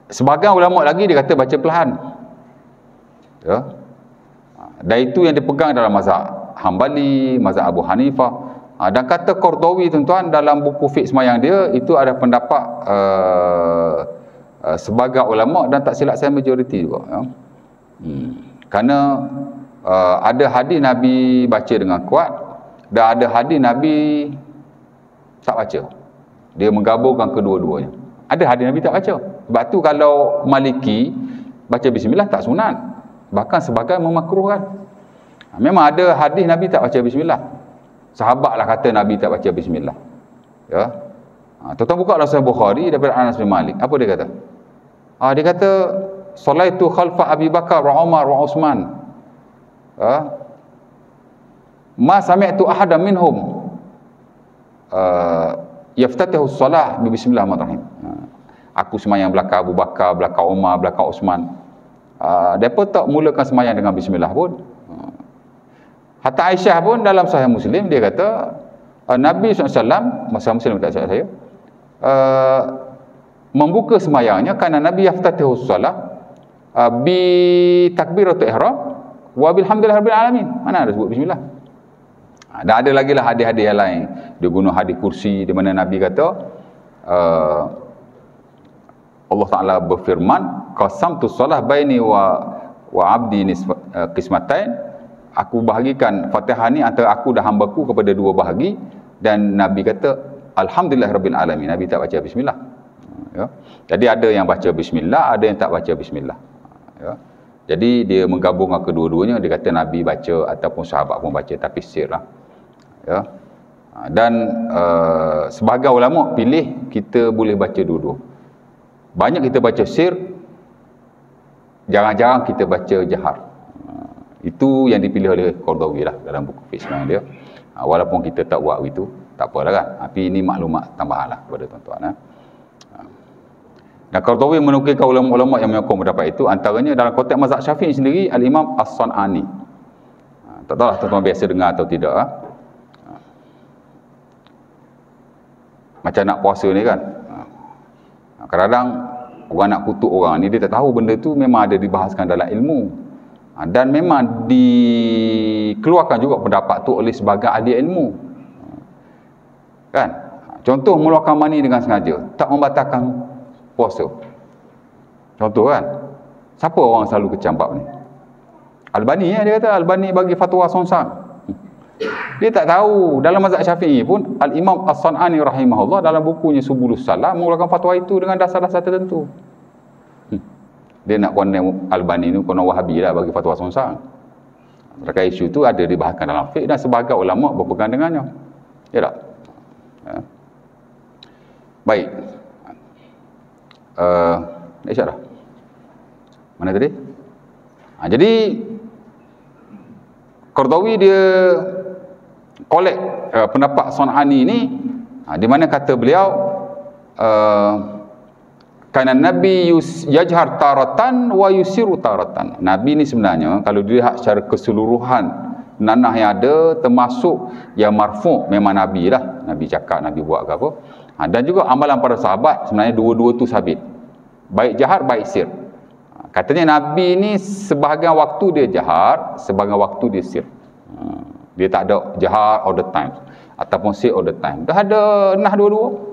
Sebagian ulama lagi dia kata baca perlahan, ya. Dan itu yang dipegang dalam mazhab Hambali, mazhab Abu Hanifah. Dan kata Qardawi tuan-tuan dalam buku fiqh semayang dia, itu ada pendapat sebagai ulama dan tak silap saya majoriti juga, ya. Kerana ada hadis Nabi baca dengan kuat dan ada hadis Nabi tak baca. Dia menggabungkan kedua-duanya. Ada hadis Nabi tak baca. Sebab tu kalau Maliki baca bismillah tak sunat. Bahkan sebagai memakruhkan. Memang ada hadis Nabi tak baca bismillah. Sahabatlah kata Nabi tak baca bismillah. Ya. Tuan-tuan buka dalam Sahih Bukhari daripada Anas bin Malik. Apa dia kata? Dia kata Salaitu khalfa Abi Bakar wa Umar wa Uthman. Ma sami'tu ahadan minhum yaftatihu as-salah bi bismillahirrahmanirrahim. Aku sembahyang belakang Abu Bakar, belakang Umar, belakang Uthman. Depa tak mulakan sembahyang dengan bismillah pun. Hatta Aisyah pun dalam Sahih Muslim dia kata Nabi SAW, masa Muslim tak saya, membuka sembahyangnya kerana Nabi yaftatihu as-salah bi takbiratul ihram wa bilhamdulillahirabbil alamin. Mana ada sebut bismillah. Dan ada lagi lah hadis-hadis yang lain. Dia guna hadis kursi di mana Nabi kata Allah Ta'ala berfirman, qasamtu salah baini wa abdi qismatain. Aku bahagikan Fatihah ni antara aku dan hambaku kepada dua bahagi. Dan Nabi kata alhamdulillahirabbil alamin. Nabi tak baca bismillah. Ya. Jadi ada yang baca bismillah, ada yang tak baca bismillah. Ya. Jadi dia menggabungkan kedua-duanya. Dia kata Nabi baca ataupun sahabat pun baca, tapi sir lah. Ya. Dan sebahagian ulama pilih kita boleh baca dua-dua. Banyak kita baca sir, jarang-jarang kita baca jahar. Itu yang dipilih oleh Qardawi lah dalam buku fiqh dia. Walaupun kita tak buat itu, tak apalah kan. Tapi ini maklumat tambahan lah kepada tuan-tuan. Dan Qardawi menukilkan ulama-ulama yang menyokong pendapat itu. Antaranya dalam konteks mazhab Syafi'i sendiri, Al-Imam As-San'ani. Tak tahu lah tuan-tuan biasa dengar atau tidak. Macam nak puasa ni kan. Kadang-kadang orang nak kutuk orang ni, dia tak tahu benda tu memang ada dibahaskan dalam ilmu. Dan memang dikeluarkan juga pendapat tu oleh sebagian ahli ilmu. Kan? Contoh mengeluarkan mani dengan sengaja, tak membatalkan puasa. Contoh kan? Siapa orang selalu kecam bab ni? Albani ya, dia kata Albani bagi fatwa songsang. Dia tak tahu dalam mazhab Syafi'i pun Al-Imam As-San'ani rahimahullah dalam bukunya Subulus Salam mengeluarkan fatwa itu dengan dasar-dasar tertentu. Dia nak condemn Albani ni konon Wahabi lah bagi fatwa songsang. Terkait isu itu ada dibahaskan dalam fiqh dan sebagai ulama berpegang dengannya. Ya tak? Baik. InsyaAllah. Mana tadi? Jadi Qardawi dia kolek pendapat San'ani ni, di mana kata beliau kerana Nabi yajhar taratan wa yusiru taratan. Nabi ni sebenarnya kalau dilihat secara keseluruhan nanah yang ada, termasuk yang marfu' memang Nabi lah, Nabi cakap, Nabi buat ke apa. Dan juga amalan para sahabat sebenarnya dua-dua tu sabit, baik jahar baik sir. Katanya Nabi ni sebahagian waktu dia jahar, sebahagian waktu dia sir. Dia tak ada jahar all the time ataupun sir all the time. Dah ada nah dua-dua.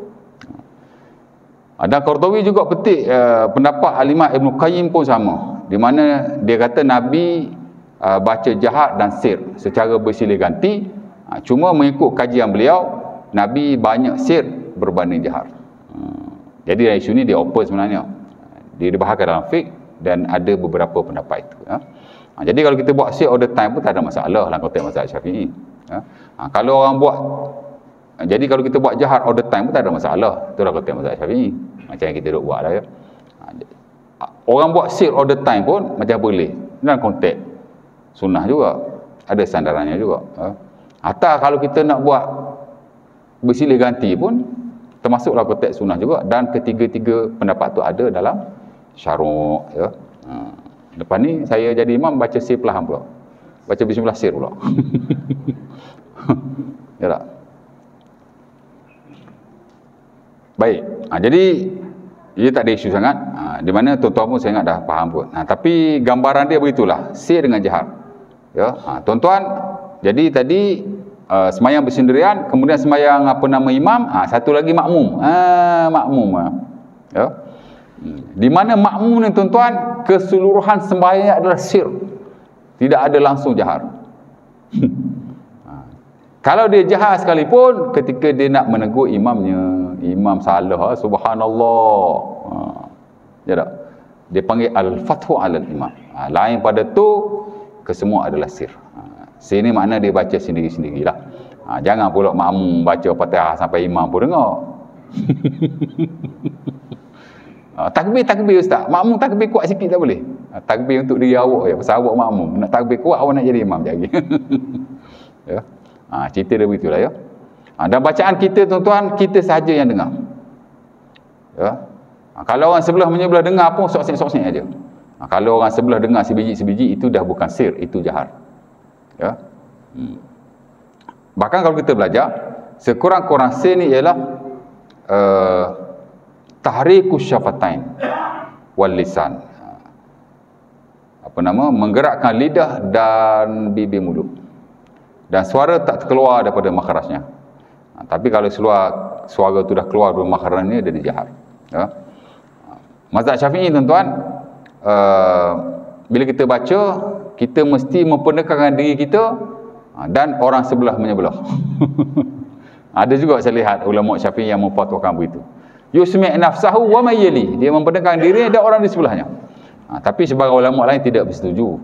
Dan Qardawi juga petik pendapat Al-Imam Ibn Qayyim pun sama, di mana dia kata Nabi baca jahar dan sir secara bersilih ganti. Cuma mengikut kajian beliau, Nabi banyak sir berbanding jahar. Jadi isu ni dia open sebenarnya. Dia dibahaskan dalam fiqh dan ada beberapa pendapat itu. Jadi kalau kita buat sir all the time pun tak ada masalah dalam konteks mazhab Syafi'i. Kalau orang buat, jadi kalau kita buat jahar all the time pun tak ada masalah. Itu dalam konteks mazhab Syafi'i. Macam yang kita duk buat lah ya. Orang buat sir all the time pun macam boleh. Dalam konteks sunnah juga. Ada sandarannya juga. Atau kalau kita nak buat bersilih ganti pun termasuklah konteks sunnah juga. Dan ketiga-tiga pendapat tu ada dalam syaruk ya. Lepas ni saya jadi imam baca sir perlahan pula. Baca bismillah sir pula. Ya tak? Baik. Jadi dia tak ada isu sangat. Di mana tuan-tuan pun saya ingat dah faham pun. Tapi gambaran dia begitulah, sir dengan jahar. Ya, tuan-tuan, jadi tadi semayang bersendirian, kemudian semayang apa nama imam, satu lagi makmum. Makmum. Ya. Di mana makmum ni tuan-tuan, keseluruhan sembahyang adalah sir, tidak ada langsung jahar. Kalau dia jahar sekalipun, ketika dia nak menegur imamnya, imam salah, subhanallah, ya tak? Dia panggil al-fathu alal imam. Lain pada tu, kesemua adalah sir. Sir ni makna dia baca sendiri-sendirilah. Jangan pula makmum baca Fatihah sampai imam pun dengar. Takbir ustaz. Makmum takbir kuat sikit tak boleh? Takbir untuk diri awak je. Pasal awak makmum. Nak takbir kuat, awak nak jadi imam lagi. Ya. Cerita dia begitulah ya. Dan bacaan kita tuan-tuan, kita sahaja yang dengar. Ya. Kalau orang sebelah menyebelah dengar pun sok-sok aja. Kalau orang sebelah dengar sebiji-sebiji, itu dah bukan sir, itu jahar. Ya. Bahkan kalau kita belajar, sekurang-kurang sir ni ialah tahrikus syafatain wal lisan. Menggerakkan lidah dan bibir mulut. Dan suara tak keluar daripada makhrajnya. Tapi kalau suara tu dah keluar dari makhrajnya, dia dijahar. Ya. Mazhab Syafi'i tuan-tuan, bila kita baca, kita mesti mempernekankan diri kita dan orang sebelah menyebelah. Ada juga saya lihat ulama Syafi'i yang memfatwakan begitu. Yusmi' nafsahu wa may yali. Dia memperdengarkan diri dan orang di sebelahnya. Tapi sebagai ulama lain tidak bersetuju,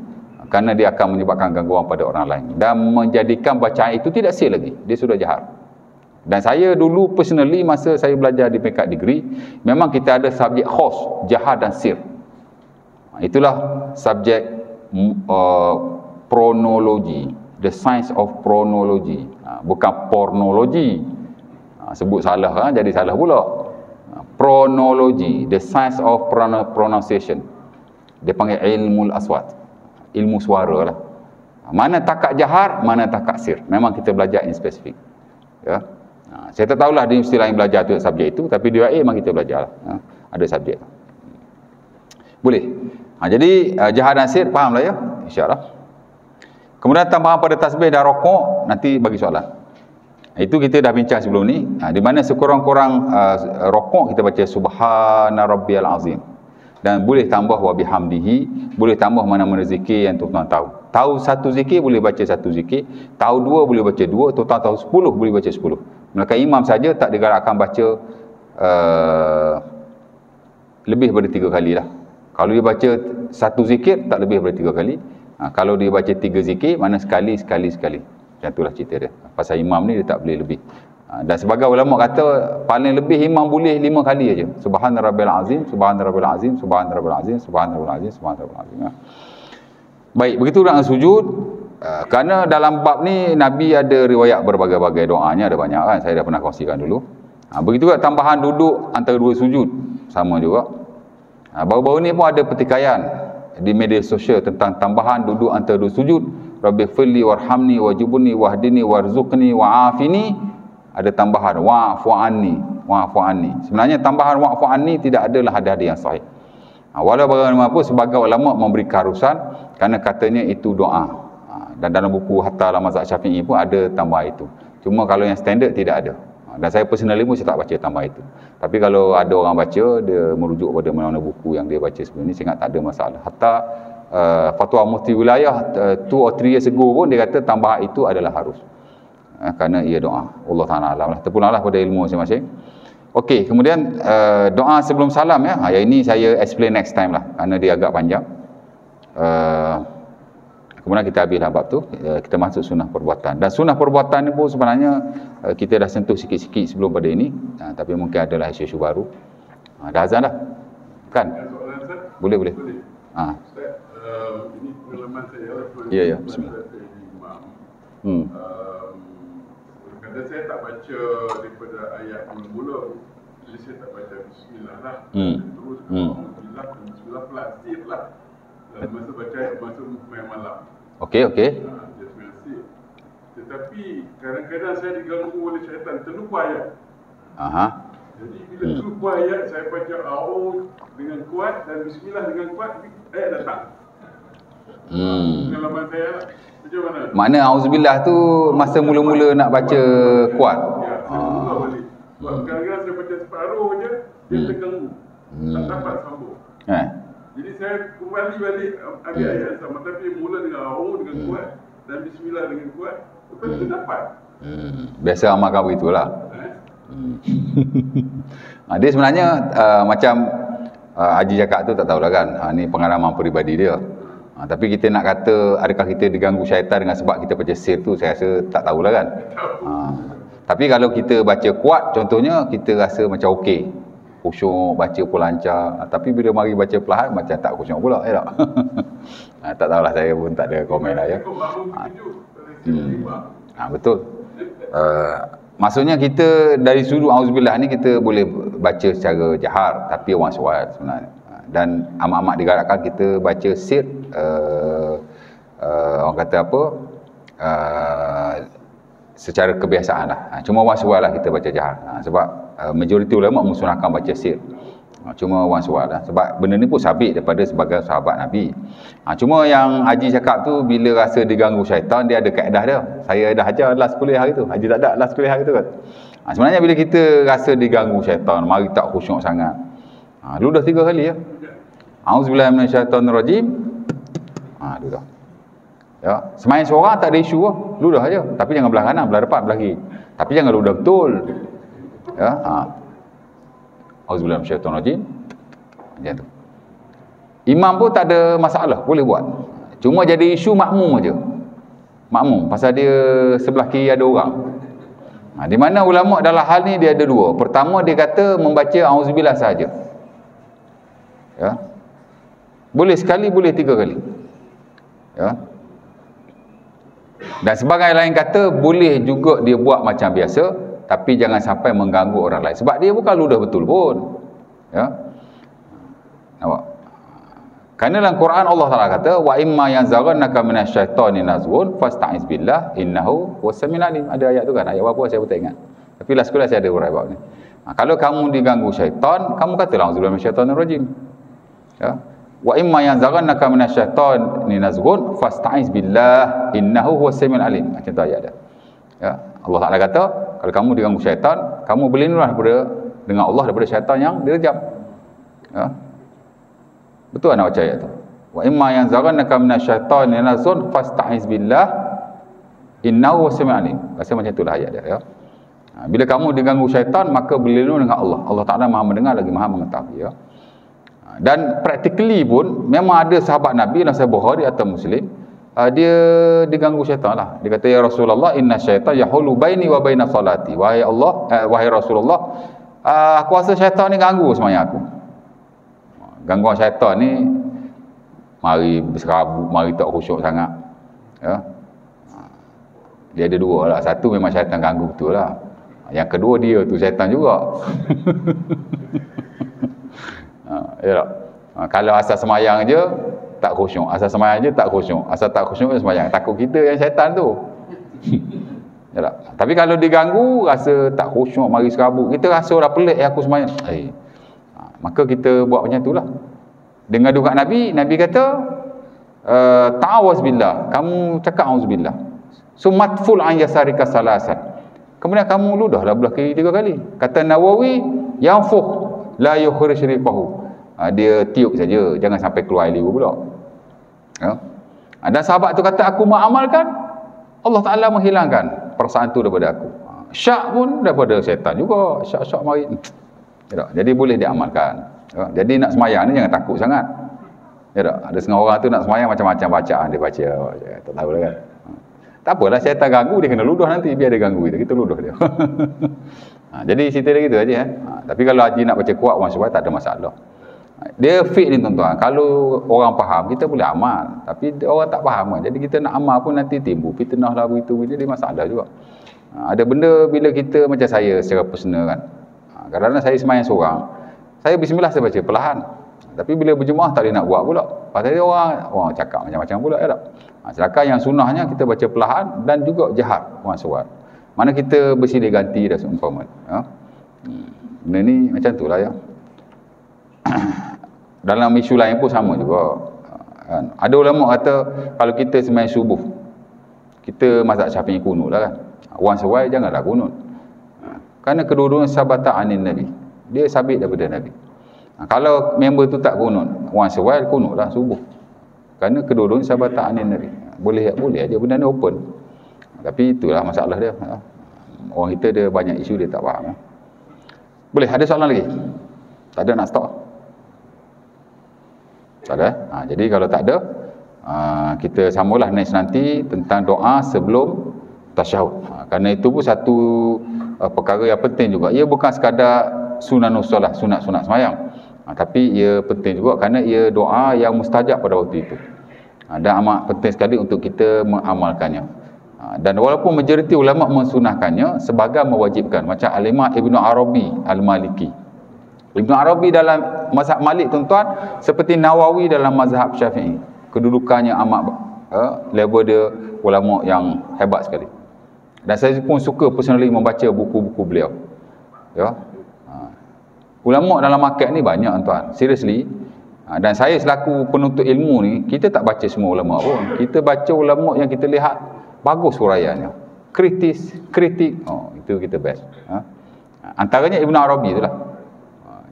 kerana dia akan menyebabkan gangguan pada orang lain dan menjadikan bacaan itu tidak sah lagi. Dia sudah jahar. Dan saya dulu personally masa saya belajar di peringkat degree, memang kita ada subjek khos, jahar dan sir. Itulah subjek pronologi, the science of pronology. Bukan pornologi. Sebut salah jadi salah pula. Pronology, the science of pronunciation. Dia panggil ilmu aswat, ilmu suara lah. Mana takat jahar, mana takat sir. Memang kita belajar in spesifik. Ya. Saya tak tahulah di universiti lain belajar tu subjek itu, tapi di UAE memang kita belajar lah. Ada subjek. Boleh. Jadi jahar dan sir faham lah ya, insya-Allah. Kemudian tambahan pada tasbih dan rokok, nanti bagi soalan. Itu kita dah bincang sebelum ni. Di mana sekurang-kurang rokok kita baca subhana rabbiyal azim. Dan boleh tambah wa bihamdihi, boleh tambah mana-mana zikir yang tuan-tuan tahu. Tahu satu zikir boleh baca satu zikir, tahu dua boleh baca dua, tuan-tuan tahu 10 boleh baca 10. Melainkan imam saja tak digalakkan baca lebih daripada 3 kali lah. Kalau dia baca satu zikir tak lebih daripada 3 kali. Kalau dia baca 3 zikir, mana sekali. Macam itulah cerita dia. Pasal imam ni dia tak boleh lebih. Dan sebagai ulama kata paling lebih imam boleh 5 kali aja. Subhana rabbil azim, subhana rabbil azim, subhana rabbil azim, subhana rabbil azim, subhana rabbil azim. Baik, begitu dengan sujud. Kerana dalam bab ni Nabi ada riwayat berbagai-bagai doanya, ada banyak kan. Saya dah pernah kongsikan dulu. Begitu juga tambahan duduk antara dua sujud, sama juga. Baru-baru ni pun ada pertikaian di media sosial tentang tambahan duduk antara dua sujud. Rabbighfirli warhamni wajibni wahdini warzuqni wa'afini. Ada tambahan wa'fu anni. Sebenarnya tambahan wa'fu anni tidak adalah hadis yang sahih. Walau bagaimanapun sebagai ulama memberi keharusan kerana katanya itu doa. Dan dalam buku Hatta al-Mazhab Syafi'i pun ada tambah itu. Cuma kalau yang standard tidak ada. Dan saya personally pun saya tak baca tambah itu. Tapi kalau ada orang baca, dia merujuk pada mana-mana buku yang dia baca sebelum ni, saya ingat tak ada masalah. Hatta Fatwa Mufti Wilayah 2 or 3 years ago pun dia kata tambah itu adalah harus. Kerana ia doa. Allah Ta'ala alam lah. Terpulanglah pada ilmu masing-masing. Okey, kemudian doa sebelum salam ya. Yang ini saya explain next time lah. Kerana dia agak panjang. Kemudian kita habislah bab tu. Kita masuk sunnah perbuatan. Dan sunnah perbuatan ni pun sebenarnya kita dah sentuh sikit-sikit sebelum pada ini. Tapi mungkin adalah isu-isu baru. Dah azan dah? Kan? Boleh. Ini pengalaman saya. Ya. Bismillah. Kadang saya tak baca daripada ayat mula-mula, jadi saya tak baca bismillah lah. Terus bismillah pelan sikit lah. Masa baca ayat masuk main malam. Okey. Tetapi kadang-kadang saya diganggu oleh syaitan, terlupa ayat. Jadi bila terlupa ayat, saya baca a'udz dengan kuat dan bismillah dengan kuat, ayat datang. Pengalaman saya lah. Macam mana? Makna auzubillah tu masa mula-mula nak baca kuat. Ya, saya mula balik. Kadang-kadang saya baca separuh je, dia terganggu. Tak dapat sambung. Jadi saya kembali balik ambil ayat sama, tapi mula dengan a'udz dengan kuat dan bismillah dengan kuat, lepas tu dapat. Biasa amalkan begitulah. Dia sebenarnya macam Haji cakap tu tak tahulah kan. Ni pengalaman peribadi dia. Tapi kita nak kata adakah kita diganggu syaitan dengan sebab kita baca sir tu, saya rasa tak tahulah kan. Tapi kalau kita baca kuat contohnya, kita rasa macam okey. khusyuk, baca pun lancar. Tapi bila mari baca perlahan macam tak khusyuk pula, tak? Tak tahulah, saya pun tak ada komen lah ya. Betul. Maksudnya kita dari sudut auzubillah ni kita boleh baca secara jahar, tapi orang suat sebenarnya. Dan amat-amat digalakkan kita baca sir, orang kata apa, secara kebiasaan lah. Cuma orang suat lah kita baca jahar. Sebab majoriti ulama mensunahkan baca sir. Cuma orang suat lah. Sebab benda ni pun sabit daripada sebagai sahabat Nabi. Cuma yang Haji cakap tu, bila rasa diganggu syaitan, dia ada kaedah dia. Saya dah ajar last kuliah hari tu. Haji tak ada last kuliah hari tu kan. Sebenarnya bila kita rasa diganggu syaitan, mari tak khusyuk sangat, ludah 3 kali ya. Auzubillahi minasyaitonirrajim. Ludah. Ya, semain seorang tak ada isu lah. Ludah aja. Tapi jangan belah kanan, belah depan, belah kiri. Tapi jangan ludah betul. Ya, Auzubillahi minasyaitonirrajim. Macam tu. Imam pun tak ada masalah, boleh buat. Cuma jadi isu makmum aja. Makmum pasal dia sebelah kiri ada orang. Di mana ulama dalam hal ni dia ada dua. Pertama dia kata membaca auzubillah saja. Ya. Boleh sekali, boleh 3 kali. Ya. Dan sebagai lain kata boleh juga dia buat macam biasa, tapi jangan sampai mengganggu orang lain. Sebab dia bukan ludah betul pun. Ya. Nampak? Kerana dalam Quran Allah Taala kata wa imma yanzaghannaka minasyaitani nazghun fasta'iz billah innahu was-sami'ul alim. Ada ayat tu kan? Ayat apa saya pun tak ingat. Tapi last sekolah saya ada urai bab ni. Kalau kamu diganggu syaitan, kamu katalah auzubillahi minasyaitonir rajim. Ya. Wa imma yanzaghannaka minasyaitani nazghun fasta'iz billah innahu was-sami'ul alim. Macam tu ayat dia. Ya. Allah Taala kata, kalau kamu diganggu syaitan, kamu berlindunglah daripada dengan Allah daripada syaitan yang direjam. Ya. Betul nak baca ayat tu. Wa imma yanzaghannaka minasyaitani nazghun fasta'iz billah innahu was-sami'ul alim. Rasa macam itulah ayat dia ya. Bila kamu diganggu syaitan, maka berlindung dengan Allah. Allah Taala Maha mendengar lagi Maha mengetahui ya. Dan practically pun memang ada sahabat Nabi dalam Sahih Bukhari atau Muslim, dia diganggu syaitan lah. Dia kata, ya Rasulullah, inna syaitan yahulu baini wa baina salati. Wahai Allah, wahai Rasulullah, aku rasa syaitan ni ganggu sembahyang aku. Gangguan syaitan ni mari berserabut, mari tak khusyuk sangat. Ya. Dia ada dua lah. Satu memang syaitan ganggu betul lah. Yang kedua dia tu syaitan juga. Ya tak? Kalau asal semayang je tak khusyuk, asal semayang je tak khusyuk, asal tak khusyuk je semayang. Takut kita yang syaitan tu. Ya tak? Tapi kalau diganggu rasa tak khusyuk, mari serabut, kita rasa dah pelik aku semayang. Maka kita buat macam itulah. Dengan doa Nabi, Nabi kata ta'awaz billah, kamu cakap auzubillah. Sumatful an yasarika salasan. Kemudian kamu ludahlah belah kiri 3 kali. Kata Nawawi, yanfuh la yukhrij riqahu. Dia tiup saja, jangan sampai keluar air liur pula. Ya. Dan sahabat tu kata, aku mengamalkan, Allah Taala menghilangkan perasaan tu daripada aku. Syak pun daripada syaitan juga. Syak-syak mari. Ya, jadi boleh diamalkan. Ya, jadi nak semayang ni jangan takut sangat. Ya, ada setengah orang tu nak semayang macam-macam bacaan dia baca. Tak tahu lah kan. Tak apalah, syaitan ganggu, dia kena ludah nanti. Biar dia ganggu kita ludah dia. Jadi cerita dia gitu aja. Tapi kalau Haji nak baca kuat orang sebab tak ada masalah. Dia fit ni tuan-tuan. Kalau orang faham, kita boleh amal. Tapi orang tak faham kan. Jadi kita nak amal pun nanti timbul fitnah lah begitu. Jadi masalah juga. Ada benda bila kita macam saya secara personal kan. Kadang-kadang saya semayang seorang, saya bismillah saya baca perlahan. Tapi bila berjemaah tak boleh nak buat pula. Pasal dia orang cakap macam-macam pula ya tak. Sedangkan yang sunnahnya kita baca perlahan dan juga jahar orang surat. Mana kita bersilih ganti dah seumpama. Ya. Benda ni macam itulah ya. Dalam isu lain pun sama juga. Ada ulama kata kalau kita semayang subuh, kita mazhab Syafi'i kunut lah kan. Orang sesuai janganlah kunut. Kerana kedua-duanya sabata anin Nabi. Dia sabit daripada Nabi. Kalau member tu tak kunut, orang sesuai kunut lah subuh. Kerana kedua-duanya sabata anin Nabi. Boleh aja, benda ni open. Tapi itulah masalah dia. Orang kita dia banyak isu dia tak faham. Boleh, ada soalan lagi? Tak ada nak stop? Tak ada? Jadi kalau tak ada, kita sambunglah next nanti tentang doa sebelum tasyahud. Kerana itu pun satu perkara yang penting juga. Ia bukan sekadar sunanus solah, sunat-sunat semayang. Tapi ia penting juga kerana ia doa yang mustajab pada waktu itu. Dan amat penting sekali untuk kita mengamalkannya. Dan walaupun majoriti ulama mensunahkannya, sebagai mewajibkan. Macam Al-Imam Ibn Arabi Al-Maliki. Ibn Arabi dalam mazhab Malik tuan-tuan, seperti Nawawi dalam mazhab Syafi'i. Kedudukannya amat level dia ulama yang hebat sekali. Dan saya pun suka personally membaca buku-buku beliau. Ya. Ulama dalam market ni banyak tuan, seriously. Dan saya selaku penuntut ilmu ni, kita tak baca semua ulama pun. Kita baca ulama yang kita lihat bagus huraiannya, kritik, itu kita best. Antaranya Ibn Arabi itulah.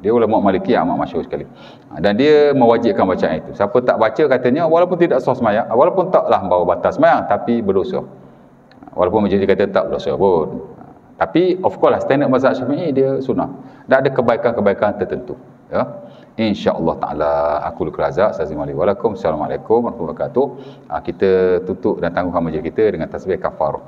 Dia ulama Maliki amat masyhur sekali. Dan dia mewajibkan bacaan itu. Siapa tak baca katanya walaupun tidak sah sembahyang, walaupun taklah bawa batas sembahyang, tapi berdosa. Walaupun majlis kata tak berdosa pun. Tapi of course lah, standard mazhab Syafi'i dia sunnah. Dan ada kebaikan-kebaikan tertentu. Ya. InsyaAllah ta'ala aku lukul azab. Assalamualaikum warahmatullahi wabarakatuh. Kita tutup dan tangguhkan majlis kita dengan tasbih kafarah.